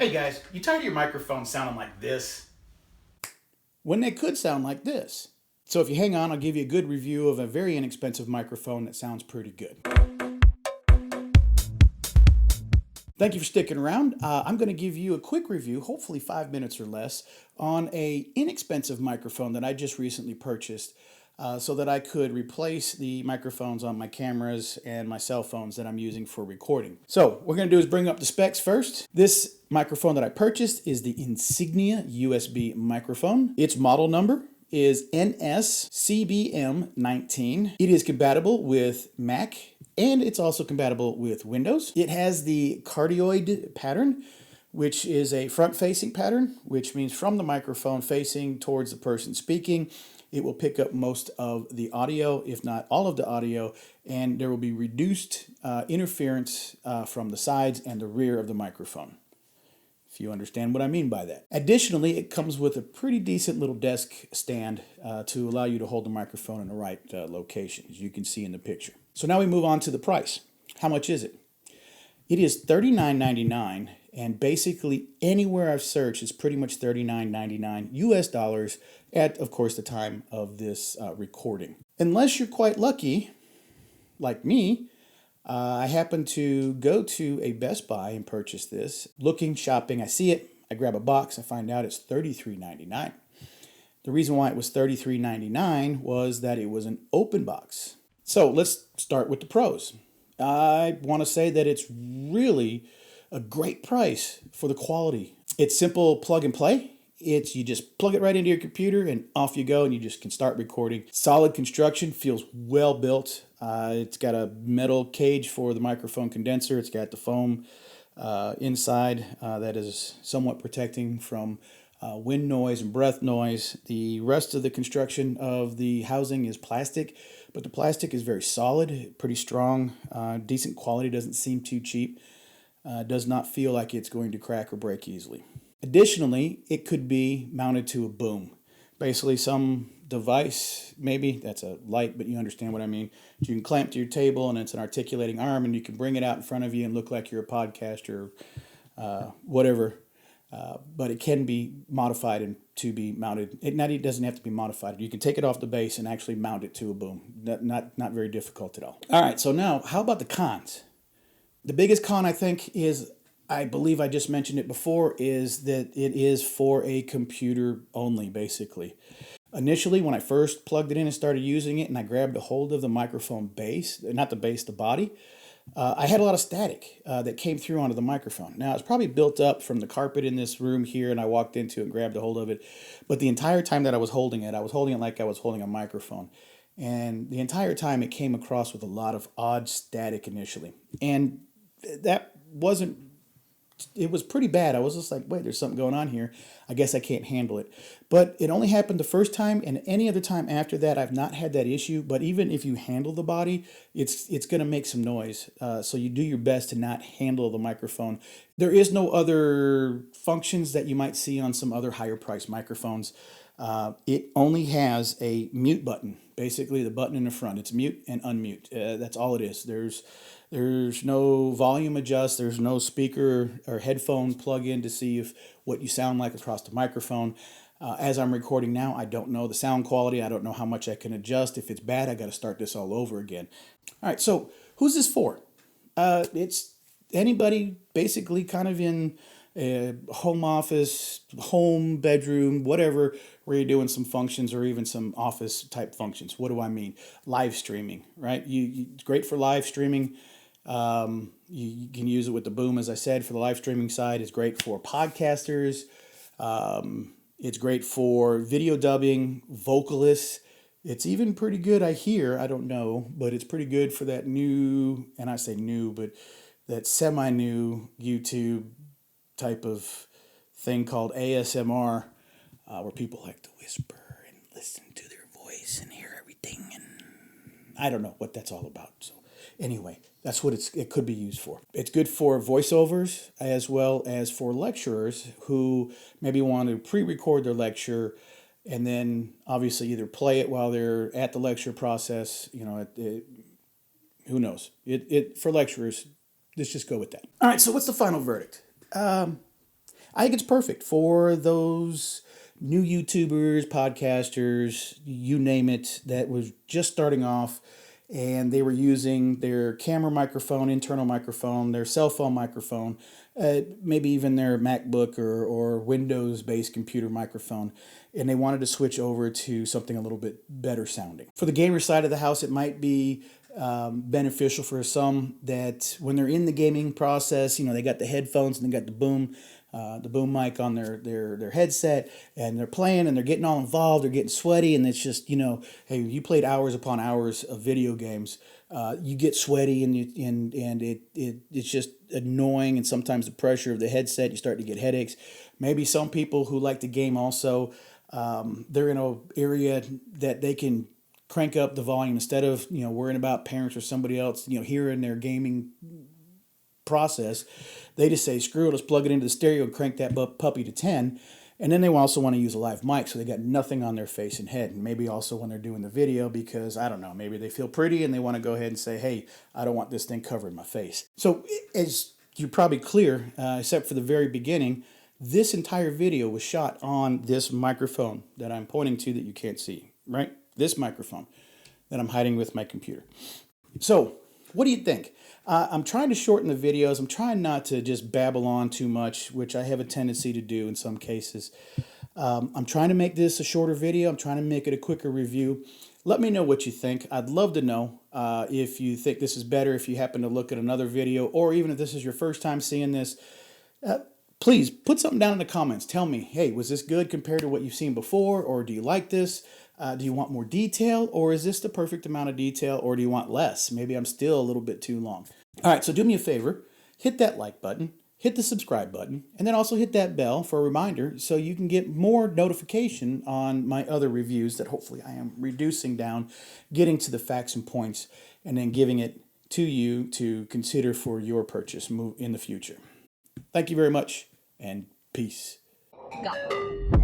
Hey guys, you tired of your microphone sounding like this? When they could sound like this. So if you hang on, I'll give you a good review of a very inexpensive microphone that sounds pretty good. Thank you for sticking around. I'm going to give you a quick review, hopefully 5 minutes or less, on a inexpensive microphone that I just recently purchased so that I could replace the microphones on my cameras and my cell phones that I'm using for recording. So what we're going to do is bring up the specs first. This microphone that I purchased is the Insignia USB Microphone. Its model number is NSCBM19. It is compatible with Mac and it's also compatible with Windows. It has the cardioid pattern, which is a front-facing pattern, which means from the microphone facing towards the person speaking, it will pick up most of the audio, if not all of the audio, and there will be reduced interference from the sides and the rear of the microphone, if you understand what I mean by that. Additionally, it comes with a pretty decent little desk stand to allow you to hold the microphone in the right location, as you can see in the picture. So now we move on to the price. How much is it? It is $39.99, and basically anywhere I've searched is pretty much $39.99 US dollars at, of course, the time of this recording. Unless you're quite lucky, like me, I happened to go to a Best Buy and purchase this. Looking, shopping, I see it, I grab a box, I find out it's $33.99. The reason why it was $33.99 was that it was an open box. So let's start with the pros. I want to say that it's really a great price for the quality. It's simple plug and play. You just plug it right into your computer and off you go, and you just can start recording. Solid construction, feels well built. It's got a metal cage for the microphone condenser. It's got the foam inside that is somewhat protecting from wind noise and breath noise. The rest of the construction of the housing is plastic, but the plastic is very solid, pretty strong, decent quality, doesn't seem too cheap, does not feel like it's going to crack or break easily. Additionally, it could be mounted to a boom. Basically some device, maybe that's a light, but you understand what I mean. You can clamp to your table and it's an articulating arm and you can bring it out in front of you and look like you're a podcaster or whatever. But it can be modified and to be mounted. It doesn't have to be modified. You can take it off the base and actually mount it to a boom. Not very difficult at all. All right, so now how about the cons? The biggest con, I think, is, I believe I just mentioned it before, is that it is for a computer only, basically. Initially, when I first plugged it in and started using it and I grabbed a hold of the microphone base, not the base, the body, I had a lot of static that came through onto the microphone. Now, it's probably built up from the carpet in this room here, and I walked into it and grabbed a hold of it. But the entire time that I was holding it like I was holding a microphone. And the entire time it came across with a lot of odd static initially. And that wasn't, it was pretty bad. I was just like, wait, there's something going on here. I guess I can't handle it. But it only happened the first time, and any other time after that, I've not had that issue. But even if you handle the body, it's going to make some noise. So you do your best to not handle the microphone. There is no other functions that you might see on some other higher priced microphones. It only has a mute button, basically the button in the front. It's mute and unmute. That's all it is. There's no volume adjust. There's no speaker or headphone plug in to see if what you sound like across the microphone. As I'm recording now, I don't know the sound quality. I don't know how much I can adjust. If it's bad, I got to start this all over again. All right, so who's this for? It's anybody basically kind of in a home office, home, bedroom, whatever, where you're doing some functions or even some office type functions. What do I mean? Live streaming, right? It's great for live streaming. You can use it with the boom, as I said, for the live streaming side. It's great for podcasters. It's great for video dubbing, vocalists. It's even pretty good, I hear, I don't know, but it's pretty good for that new, and I say new, but that semi-new YouTube type of thing called ASMR, where people like to whisper and listen to their voice and hear everything, and I don't know what that's all about. So anyway, that's what it could be used for. It's good for voiceovers as well as for lecturers who maybe want to pre-record their lecture and then obviously either play it while they're at the lecture process. You know, who knows? For lecturers, let's just go with that. All right, so what's the final verdict? I think it's perfect for those new YouTubers, podcasters, you name it, that was just starting off and they were using their camera microphone, internal microphone, their cell phone microphone, maybe even their MacBook or Windows-based computer microphone, and they wanted to switch over to something a little bit better sounding. For the gamer side of the house, it might be beneficial for some that when they're in the gaming process, they got the headphones and they got the boom mic on their headset, and they're playing and they're getting all involved, they're getting sweaty, and it's just, hey, you played hours upon hours of video games, you get sweaty and it's just annoying, and sometimes the pressure of the headset, you start to get headaches. Maybe some people who like to game also, they're in an area that they can crank up the volume instead of worrying about parents or somebody else hearing their gaming process. They just say, screw it, let's plug it into the stereo and crank that puppy to 10. And then they also want to use a live mic, so they got nothing on their face and head. And maybe also when they're doing the video, because I don't know, maybe they feel pretty and they want to go ahead and say, hey, I don't want this thing covering my face. So as you're probably clear, except for the very beginning, this entire video was shot on this microphone that I'm pointing to that you can't see, right? This microphone that I'm hiding with my computer. So what do you think? I'm trying to shorten the videos. I'm trying not to just babble on too much, which I have a tendency to do in some cases. I'm trying to make this a shorter video. I'm trying to make it a quicker review. Let me know what you think. I'd love to know if you think this is better, if you happen to look at another video, or even if this is your first time seeing this. Please put something down in the comments. Tell me, hey, was this good compared to what you've seen before, or do you like this? Do you want more detail, or is this the perfect amount of detail, or do you want less? Maybe I'm still a little bit too long. All right, so do me a favor, hit that like button, hit the subscribe button, and then also hit that bell for a reminder so you can get more notification on my other reviews that hopefully I am reducing down, getting to the facts and points, and then giving it to you to consider for your purchase in the future. Thank you very much, and peace. Go.